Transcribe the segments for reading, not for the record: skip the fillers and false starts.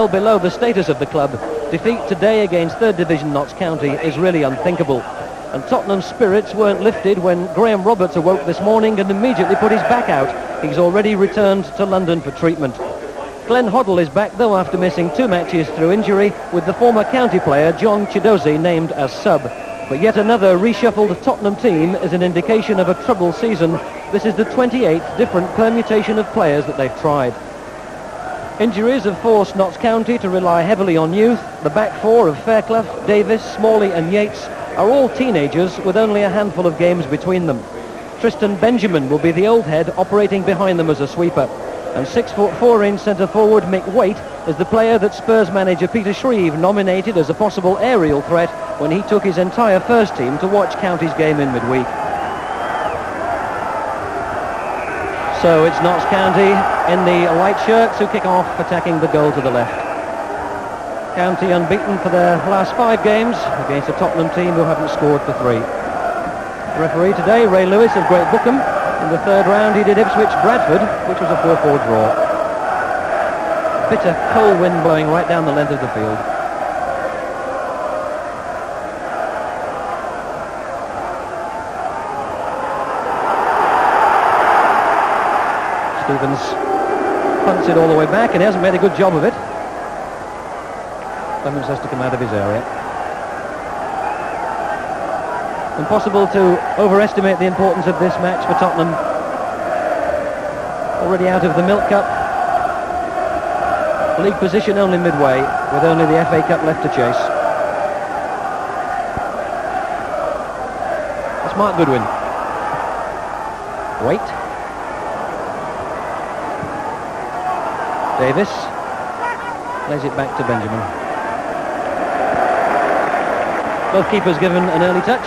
Well below the status of the club, defeat today against 3rd Division Notts County is really unthinkable. And Tottenham's spirits weren't lifted when Graham Roberts awoke this morning and immediately put his back out. He's already returned to London for treatment. Glenn Hoddle is back though after missing 2 matches through injury, with the former county player John Chidozie named as sub. But yet another reshuffled Tottenham team is an indication of a troubled season. This is the 28th different permutation of players that they've tried. Injuries have forced Notts County to rely heavily on youth. The back four of Fairclough, Davis, Smalley and Yates are all teenagers with only a handful of games between them. Tristan Benjamin will be the old head operating behind them as a sweeper. And 6'4" centre forward Mick Waite is the player that Spurs manager Peter Shreve nominated as a possible aerial threat when he took his entire first team to watch County's game in midweek. So it's Notts County in the light shirts who kick off, attacking the goal to the left. County unbeaten for their last 5 games against a Tottenham team who haven't scored for 3. The referee today, Ray Lewis of Great Bookham. In the 3rd round he did Ipswich-Bradford, which was a 4-4 draw. Bitter cold wind blowing right down the length of the field. Stevens punts it all the way back and he hasn't made a good job of it. Clemens has to come out of his area. Impossible to overestimate the importance of this match for Tottenham. Already out of the Milk Cup. League position only midway, with only the FA Cup left to chase. That's Mark Goodwin. Waite. Davis lays it back to Benjamin. Both keepers given an early touch.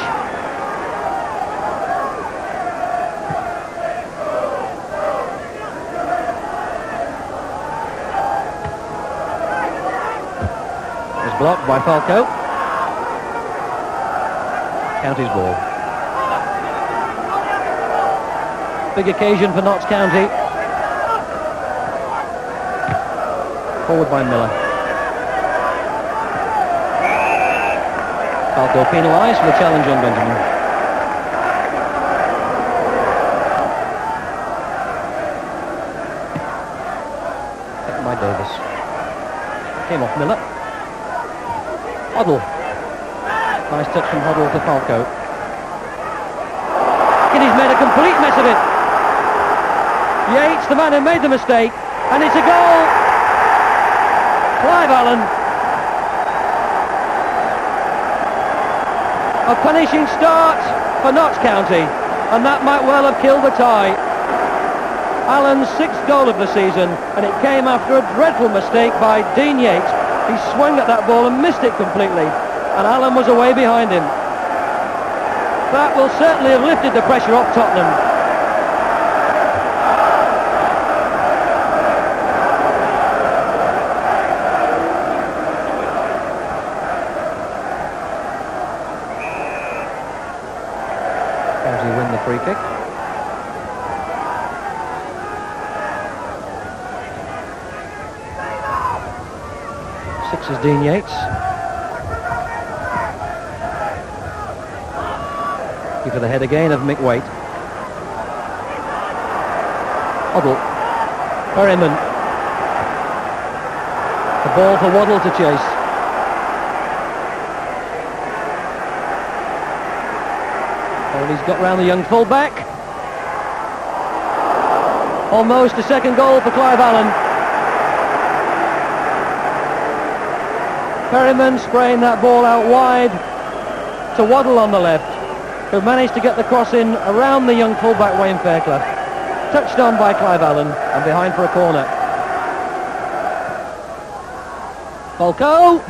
It's blocked by Falco. County's ball. Big occasion for Notts County. Forward by Miller. Falco penalised for the challenge on Benjamin. Taken by Davis. Came off Miller. Hoddle. Nice touch from Hoddle to Falco. And he's made a complete mess of it. Yates, the man who made the mistake, and it's a goal. Clive Allen. A punishing start for Notts County, and that might well have killed the tie. Allen's 6th goal of the season, and it came after a dreadful mistake by Dean Yates. He swung at that ball and missed it completely, and Allen was away behind him. That will certainly have lifted the pressure off Tottenham. County win the free kick. Six is Dean Yates. For the head again of Mick Waite. Hoddle. Perryman. The ball for Waddle to chase. Oh, he's got round the young full-back. Almost a second goal for Clive Allen. Perryman spraying that ball out wide to Waddle on the left, who managed to get the cross in around the young fullback Wayne Fairclough. Touched on by Clive Allen and behind for a corner. Falco!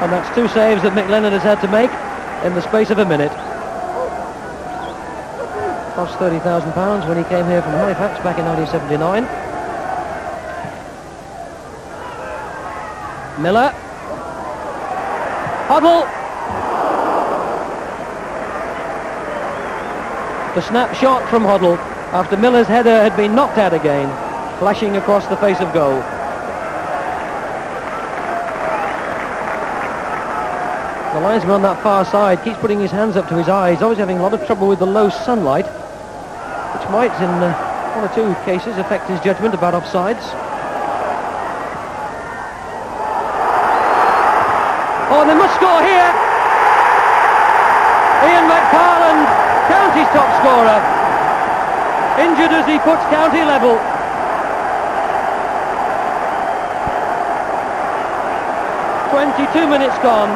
And that's 2 saves that Mick Leonard has had to make in the space of a minute. Cost £30,000 when he came here from Halifax back in 1979. Miller. Hoddle. The snap shot from Hoddle after Miller's header had been knocked out again. flashing across the face of goal. The linesman on that far side keeps putting his hands up to his eyes, always having a lot of trouble with the low sunlight, which might, in one or two cases, affect his judgment about offsides. Oh, they must score here! Ian McFarland, County's top scorer, injured as he puts County level. "22 minutes gone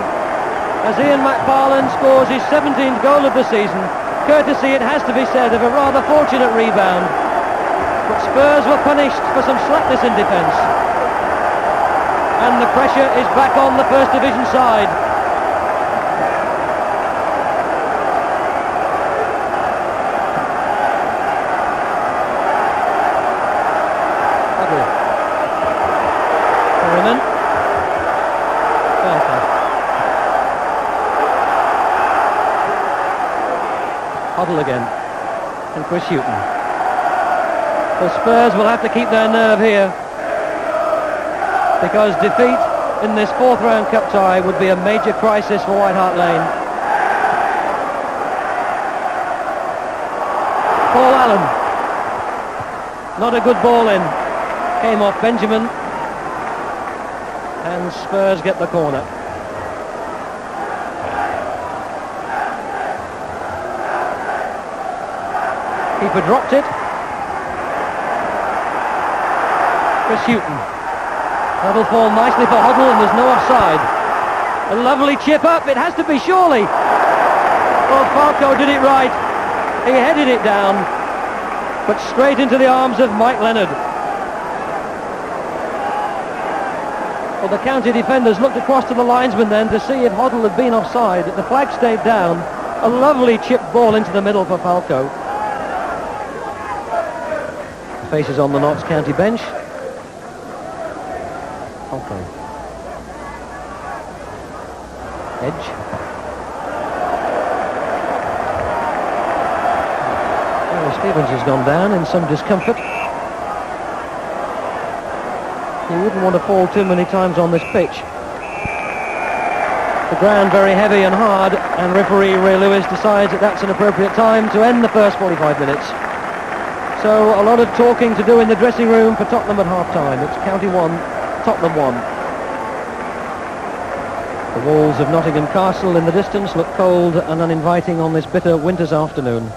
as Ian McFarland scores his 17th goal of the season, courtesy, it has to be said, of a rather fortunate rebound. But Spurs were punished for some slackness in defence. And the pressure is back on the First Division side. Perryman. Hoddle again. And Chris Hughton. The Spurs will have to keep their nerve here, because defeat in this fourth round cup tie would be a major crisis for White Hart Lane. Paul Allen. Not a good ball in. Came off Benjamin. And Spurs get the corner. Keeper dropped it. Chris Hughton. That'll fall nicely for Hoddle, and there's no offside. A lovely chip up, it has to be, surely. Oh, Falco did it right. He headed it down, but straight into the arms of Mike Leonard. Well, the County defenders looked across to the linesman then to see if Hoddle had been offside. The flag stayed down. A lovely chip ball into the middle for Falco. Faces on the Notts County bench. Falco. Edge. Well, Stevens has gone down in some discomfort. He wouldn't want to fall too many times on this pitch. The ground very heavy and hard, and referee Ray Lewis decides that that's an appropriate time to end the first 45 minutes. So a lot of talking to do in the dressing room for Tottenham at half-time. It's County 1, Tottenham 1. The walls of Nottingham Castle in the distance look cold and uninviting on this bitter winter's afternoon.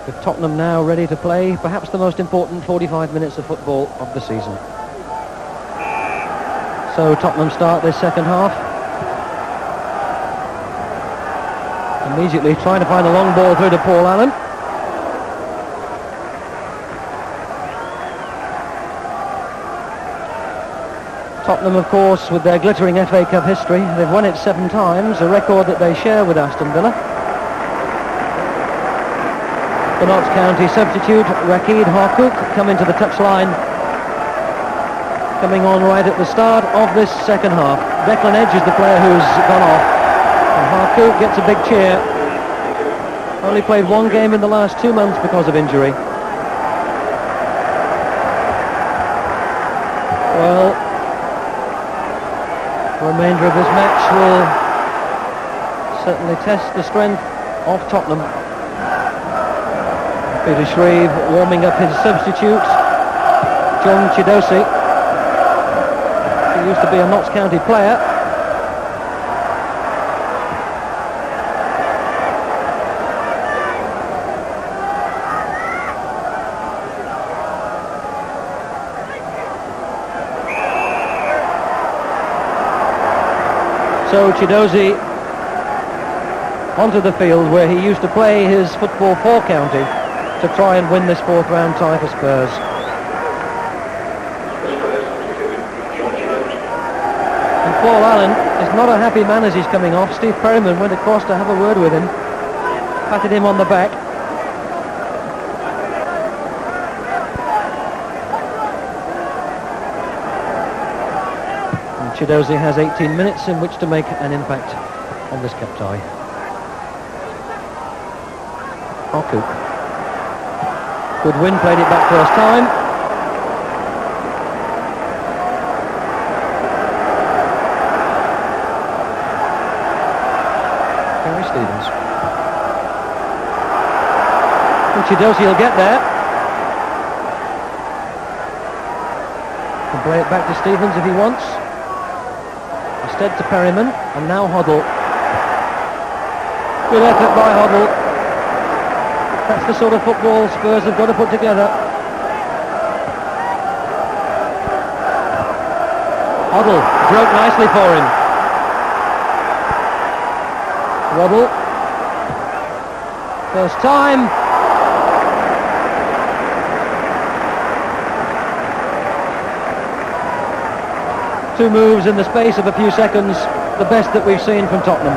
With Tottenham now ready to play perhaps the most important 45 minutes of football of the season. So Tottenham start this second half. Immediately trying to find a long ball through to Paul Allen. Tottenham, of course, with their glittering FA Cup history, they've won it 7 times, a record that they share with Aston Villa. The Notts County substitute, Rakid Harkouk, coming to the touchline, coming on right at the start of this second half. Declan Edge is the player who's gone off, and Harkouk gets a big cheer. Only played 1 game in the last 2 months because of injury. Well, the remainder of this match will certainly test the strength of Tottenham. Peter Shreve warming up his substitutes. John Chidosi, who used to be a Notts County player. So Chidosi onto the field where he used to play his football for County to try and win this fourth round tie for Spurs. And Paul Allen is not a happy man as he's coming off. Steve Perryman went across to have a word with him, patted him on the back. Chidosi has 18 minutes in which to make an impact on this cup tie. Harkouk. Good win, played it back first time. Stevens. Chidosi will get there. Can play it back to Stevens if he wants. Instead to Perryman, and now Hoddle. Good effort by Hoddle. That's the sort of football Spurs have got to put together. Hoddle broke nicely for him. Waddle. First time. Two moves in the space of a few seconds, the best that we've seen from Tottenham.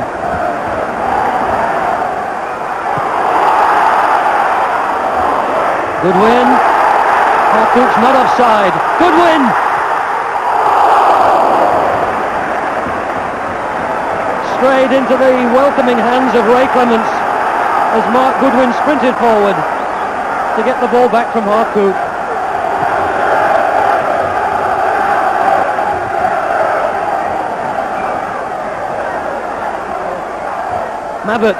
Good win. Harcourt's not offside. Good win. Straight into the welcoming hands of Ray Clements as Mark Goodwin sprinted forward to get the ball back from Harcourt. Mabbott.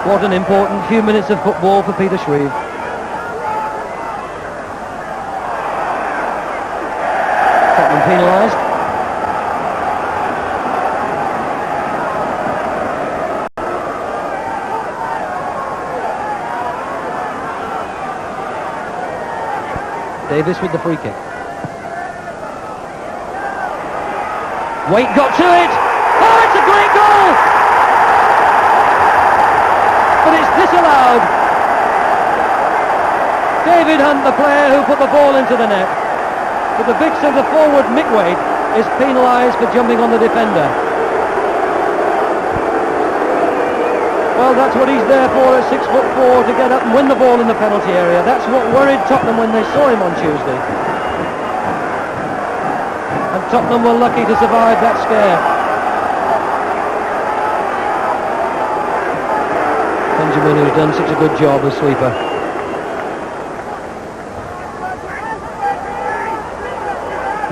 What an important few minutes of football for Peter Shreve. Tottenham penalised. Davis with the free kick. Waite got to it. Oh, it's a great goal! But it's disallowed. David Hunt, the player who put the ball into the net. But the big centre forward, Mick Waite, is penalised for jumping on the defender. Well, that's what he's there for at 6'4", to get up and win the ball in the penalty area. That's what worried Tottenham when they saw him on Tuesday. And Tottenham were lucky to survive that scare. Benjamin, who's done such a good job as sweeper.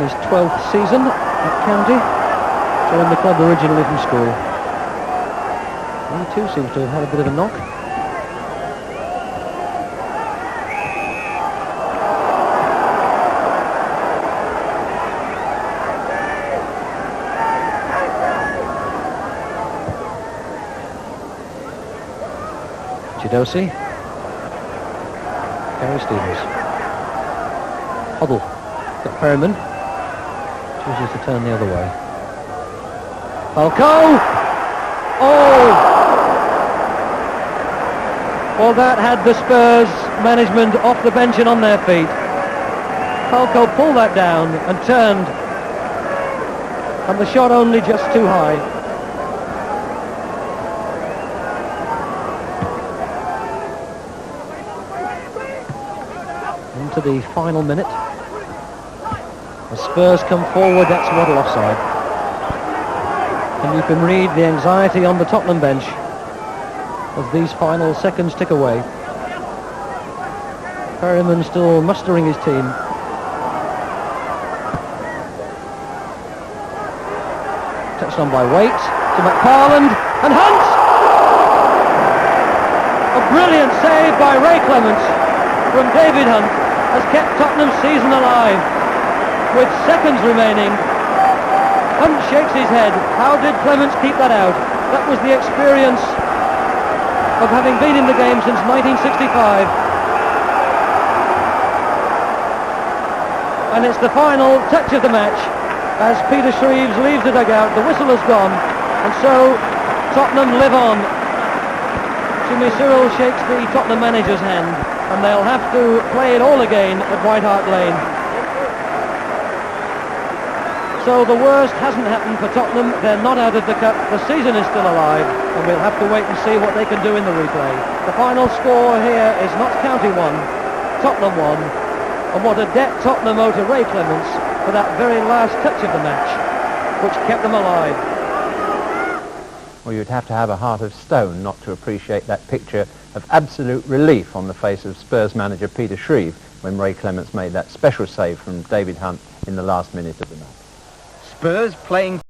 His 12th season at County. Joined the club originally from school. He too seems to have had a bit of a knock. Chidosi. Gary Stevens. Hoddle. Got Perryman. Chooses to turn the other way. Falco! Oh! Well, that had the Spurs management off the bench and on their feet. Falco pulled that down and turned. And the shot only just too high. Into the final minute. The Spurs come forward, that's Waddle offside. And you can read the anxiety on the Tottenham bench as these final seconds tick away. Perryman still mustering his team. Touched on by Waite to McFarland and Hunt! A brilliant save by Ray Clements from David Hunt has kept Tottenham's season alive. With seconds remaining, Hunt shakes his head. How did Clements keep that out? That was the experience of having been in the game since 1965. And it's the final touch of the match as Peter Shreves leaves the dugout. The whistle has gone, and so Tottenham live on. Jimmy Cyril shakes the Tottenham manager's hand, and they'll have to play it all again at White Hart Lane. So the worst hasn't happened for Tottenham. They're not out of the cup. The season is still alive, and we'll have to wait and see what they can do in the replay. The final score here is Notts County 1, Tottenham 1, and what a debt Tottenham owe to Ray Clements for that very last touch of the match, which kept them alive. Well, you'd have to have a heart of stone not to appreciate that picture of absolute relief on the face of Spurs manager Peter Shreve when Ray Clements made that special save from David Hunt in the last minute of the match. Spurs playing